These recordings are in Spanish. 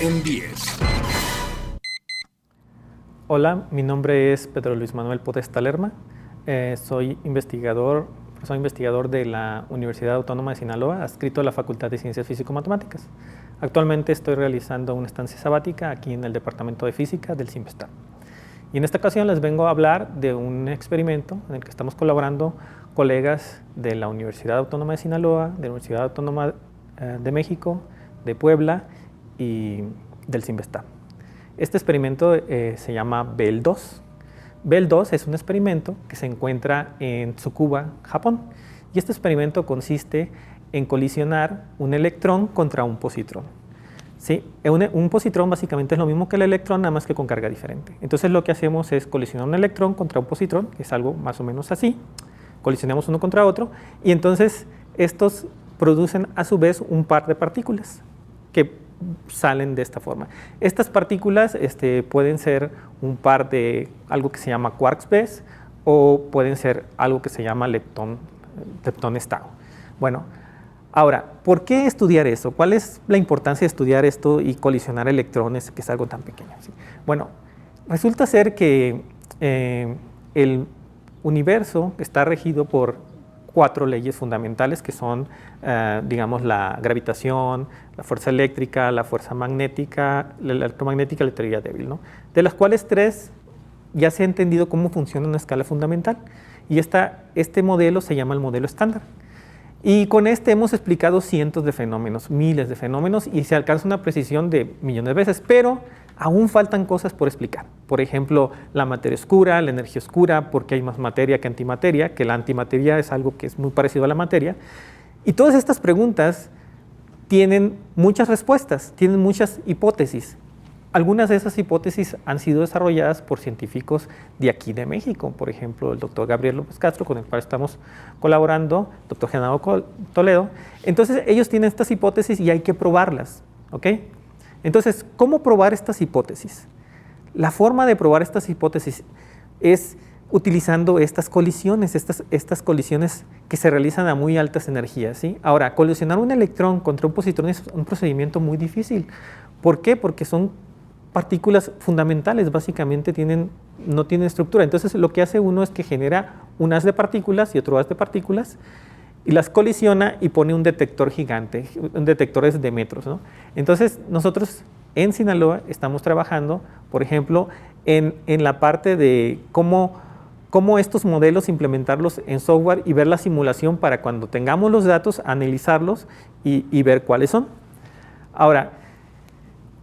en 10. Hola, mi nombre es Pedro Luis Manuel Podesta Lerma. Soy investigador de la Universidad Autónoma de Sinaloa, adscrito a la Facultad de Ciencias Físico-Matemáticas. Actualmente estoy realizando una estancia sabática aquí en el Departamento de Física del CIMBESTAB. Y en esta ocasión les vengo a hablar de un experimento en el que estamos colaborando colegas de la Universidad Autónoma de Sinaloa, de la Universidad Autónoma de México, de Puebla y del CIMBESTAB. Este experimento se llama BEL-2. BEL-2 es un experimento que se encuentra en Tsukuba, Japón. Y este experimento consiste en colisionar un electrón contra un positrón. ¿Sí? Un positrón básicamente es lo mismo que el electrón, nada más que con carga diferente. Entonces lo que hacemos es colisionar un electrón contra un positrón, que es algo más o menos así. Colisionamos uno contra otro y entonces estos producen a su vez un par de partículas que salen de esta forma. Estas partículas pueden ser un par de algo que se llama quarks-Bs o pueden ser algo que se llama leptón-estado. Bueno, ahora, ¿por qué estudiar eso? ¿Cuál es la importancia de estudiar esto y colisionar electrones, que es algo tan pequeño? ¿Sí? Bueno, resulta ser que el universo está regido por 4 leyes fundamentales que son, digamos, la gravitación, la fuerza eléctrica, la fuerza magnética, la electromagnética y la teoría débil, ¿no? De las cuales 3 ya se ha entendido cómo funciona en una escala fundamental. Y este modelo se llama el modelo estándar. Y con este hemos explicado cientos de fenómenos, miles de fenómenos, y se alcanza una precisión de millones de veces, pero aún faltan cosas por explicar. Por ejemplo, la materia oscura, la energía oscura, porque hay más materia que antimateria, que la antimateria es algo que es muy parecido a la materia. Y todas estas preguntas tienen muchas respuestas, tienen muchas hipótesis. Algunas de esas hipótesis han sido desarrolladas por científicos de aquí de México, por ejemplo, el doctor Gabriel López Castro, con el cual estamos colaborando, doctor Genaro Toledo. Entonces, ellos tienen estas hipótesis y hay que probarlas, ¿ok? Entonces, ¿cómo probar estas hipótesis? La forma de probar estas hipótesis es utilizando estas colisiones que se realizan a muy altas energías, ¿sí? Ahora, colisionar un electrón contra un positrón es un procedimiento muy difícil. ¿Por qué? Porque son partículas fundamentales, básicamente no tienen estructura. Entonces lo que hace uno es que genera un haz de partículas y otro haz de partículas y las colisiona y pone un detector gigante, un detector de metros, ¿no? Entonces nosotros en Sinaloa estamos trabajando, por ejemplo, en la parte de cómo estos modelos implementarlos en software y ver la simulación para cuando tengamos los datos, analizarlos y ver cuáles son. Ahora,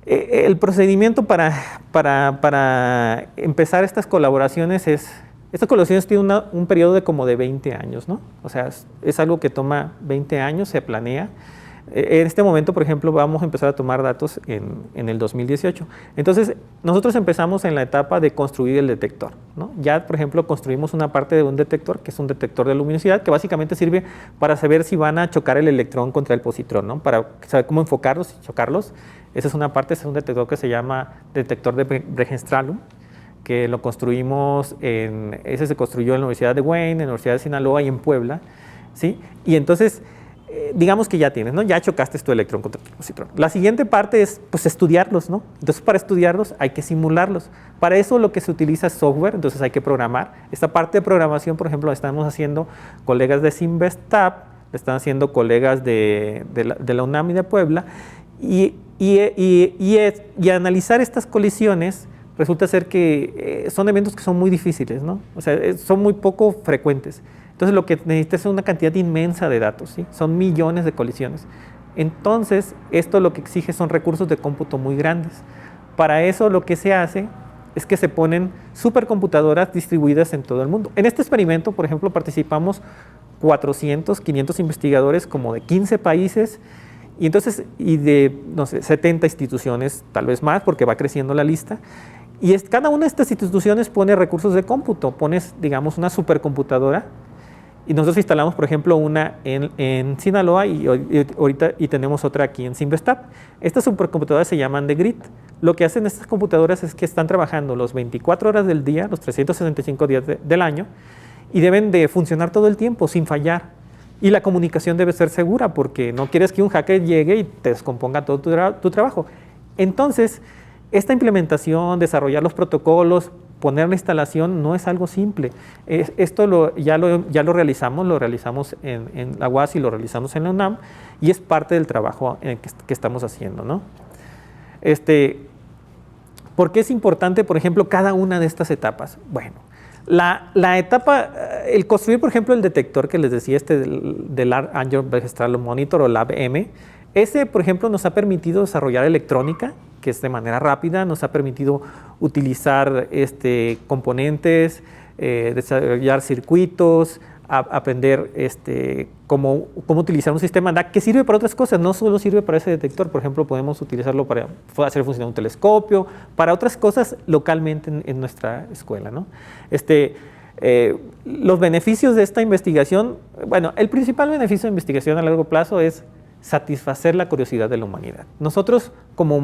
el procedimiento para empezar estas colaboraciones tienen un periodo de como de 20 años, ¿no? O sea, es algo que toma 20 años, se planea. En este momento, por ejemplo, vamos a empezar a tomar datos en el 2018. Entonces, nosotros empezamos en la etapa de construir el detector, ¿no? Ya, por ejemplo, construimos una parte de un detector, que es un detector de luminosidad, que básicamente sirve para saber si van a chocar el electrón contra el positrón, ¿no? Para saber cómo enfocarlos y chocarlos. Esa es una parte, es un detector que se llama detector de Bregenstrahlung, que lo construimos ese se construyó en la Universidad de Wayne, en la Universidad de Sinaloa y en Puebla, ¿sí? Y entonces, digamos que ya tienes, ¿no? Ya chocaste tu electrón contra tu positrón. La siguiente parte es, pues, estudiarlos, ¿no? Entonces, para estudiarlos hay que simularlos. Para eso lo que se utiliza es software, entonces hay que programar. Esta parte de programación, por ejemplo, la estamos haciendo colegas de CIMBESTAB, la están haciendo colegas de la UNAM y de Puebla, y analizar estas colisiones resulta ser que son eventos que son muy difíciles, ¿no? O sea, son muy poco frecuentes. Entonces lo que necesitas es una cantidad inmensa de datos, ¿sí? Son millones de colisiones. Entonces, esto lo que exige son recursos de cómputo muy grandes. Para eso lo que se hace es que se ponen supercomputadoras distribuidas en todo el mundo. En este experimento, por ejemplo, participamos 400, 500 investigadores como de 15 países y de, no sé, 70 instituciones, tal vez más, porque va creciendo la lista. Y cada una de estas instituciones pone recursos de cómputo, pones, digamos, una supercomputadora. Y nosotros instalamos, por ejemplo, una en Sinaloa y tenemos otra aquí en CIMBESTAB. Estas supercomputadoras se llaman de Grid. Lo que hacen estas computadoras es que están trabajando los 24 horas del día, los 365 días del año, y deben de funcionar todo el tiempo sin fallar. Y la comunicación debe ser segura porque no quieres que un hacker llegue y te descomponga todo tu trabajo. Entonces, esta implementación, desarrollar los protocolos, poner la instalación, no es algo simple. Esto ya lo realizamos en la UAS y lo realizamos en la UNAM, y es parte del trabajo que estamos haciendo, ¿no? ¿Por qué es importante, por ejemplo, cada una de estas etapas? Bueno, la etapa, el construir, por ejemplo, el detector que les decía, del Large Angel Spectral Monitor o LAB-M, ese, por ejemplo, nos ha permitido desarrollar electrónica, que es de manera rápida, nos ha permitido utilizar componentes, desarrollar circuitos, aprender cómo utilizar un sistema DAC que sirve para otras cosas, no solo sirve para ese detector. Por ejemplo, podemos utilizarlo para hacer funcionar un telescopio, para otras cosas localmente en nuestra escuela, ¿no? Los beneficios de esta investigación, bueno, el principal beneficio de investigación a largo plazo es satisfacer la curiosidad de la humanidad. Nosotros como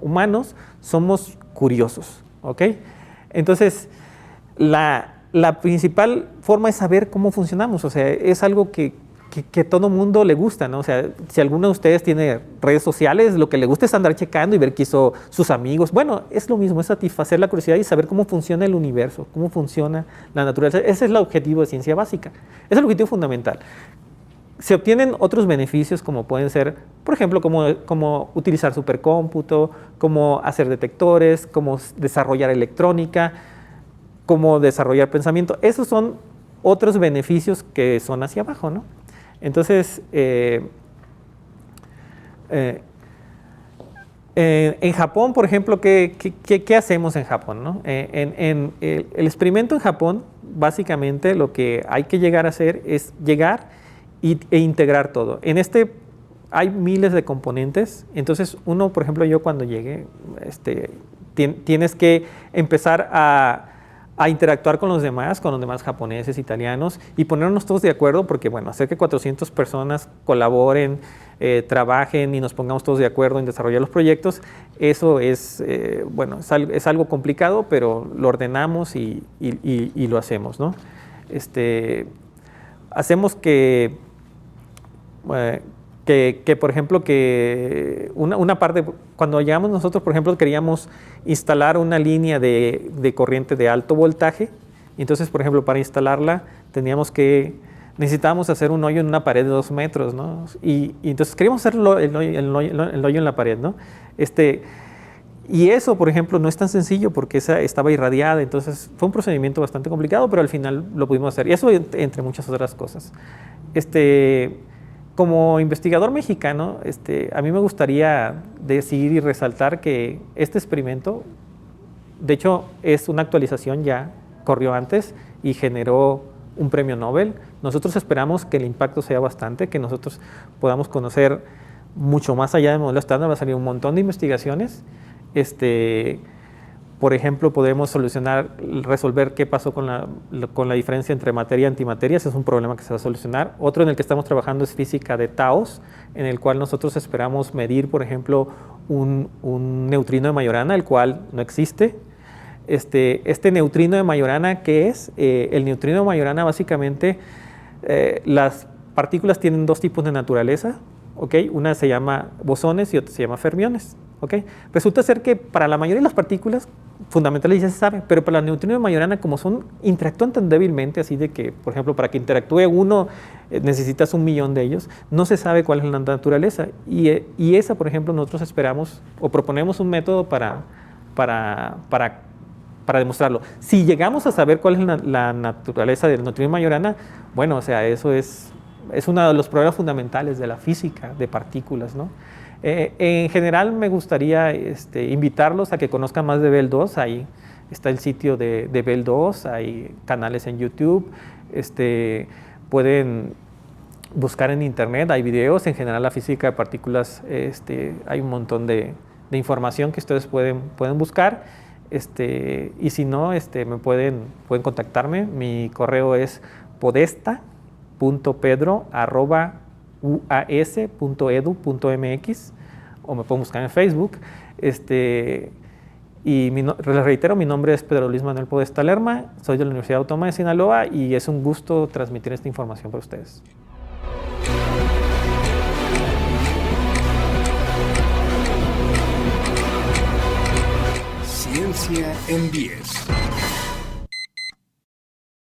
humanos somos curiosos, ¿ok? Entonces, la principal forma es saber cómo funcionamos, o sea, es algo que todo mundo le gusta, ¿no? O sea, si alguno de ustedes tiene redes sociales, lo que le gusta es andar checando y ver qué hizo sus amigos. Bueno, es lo mismo, es satisfacer la curiosidad y saber cómo funciona el universo, cómo funciona la naturaleza. Ese es el objetivo de ciencia básica, es el objetivo fundamental. Se obtienen otros beneficios como pueden ser, por ejemplo, como utilizar supercómputo, cómo hacer detectores, cómo desarrollar electrónica, cómo desarrollar pensamiento. Esos son otros beneficios que son hacia abajo, ¿no? Entonces, en Japón, por ejemplo, ¿qué hacemos en Japón, ¿no? El experimento en Japón, básicamente lo que hay que llegar a hacer es llegar e integrar todo. Hay miles de componentes, entonces uno, por ejemplo, yo cuando llegué, tienes que empezar a interactuar con los demás japoneses, italianos, y ponernos todos de acuerdo, porque bueno, hacer que 400 personas colaboren, trabajen y nos pongamos todos de acuerdo en desarrollar los proyectos, eso es, bueno, es algo complicado, pero lo ordenamos y lo hacemos, ¿no? Hacemos que, por ejemplo, que una parte, cuando llegamos nosotros, por ejemplo, queríamos instalar una línea de corriente de alto voltaje, y entonces, por ejemplo, para instalarla necesitábamos hacer un hoyo en una pared de 2 metros, ¿no? Y entonces queríamos hacer el hoyo en la pared, ¿no? Y eso, por ejemplo, no es tan sencillo porque esa estaba irradiada, entonces fue un procedimiento bastante complicado, pero al final lo pudimos hacer, y eso entre muchas otras cosas. Como investigador mexicano, a mí me gustaría decir y resaltar que este experimento, de hecho, es una actualización, ya corrió antes y generó un premio Nobel. Nosotros esperamos que el impacto sea bastante, que nosotros podamos conocer mucho más allá del modelo estándar. Va a salir un montón de investigaciones. Por ejemplo, podemos resolver qué pasó con la diferencia entre materia y antimateria. Ese es un problema que se va a solucionar. Otro en el que estamos trabajando es física de Taos, en el cual nosotros esperamos medir, por ejemplo, un neutrino de Majorana, el cual no existe. Este neutrino de Majorana, ¿qué es? El neutrino de Majorana, básicamente, las partículas tienen 2 tipos de naturaleza, ¿ok? Una se llama bosones y otra se llama fermiones, ¿ok? Resulta ser que para la mayoría de las partículas fundamentales ya se sabe, pero para los neutrinos de Majorana, como interactúan tan débilmente, así de que, por ejemplo, para que interactúe uno necesitas 1.000.000 de ellos, no se sabe cuál es la naturaleza. Y esa, por ejemplo, nosotros esperamos o proponemos un método para demostrarlo. Si llegamos a saber cuál es la naturaleza del neutrino de Majorana, bueno, o sea, eso es uno de los problemas fundamentales de la física de partículas, ¿no? En general me gustaría invitarlos a que conozcan más de Bell 2. Ahí está el sitio de Bell 2, hay canales en YouTube, pueden buscar en internet, hay videos. En general la física de partículas, hay un montón de información que ustedes pueden buscar, y si no, pueden contactarme. Mi correo es podesta.pedro@uas.edu.mx, o me pueden buscar en Facebook. Y les reitero, mi nombre es Pedro Luis Manuel Podesta Lerma, soy de la Universidad Autónoma de Sinaloa y es un gusto transmitir esta información para ustedes. Ciencia en 10.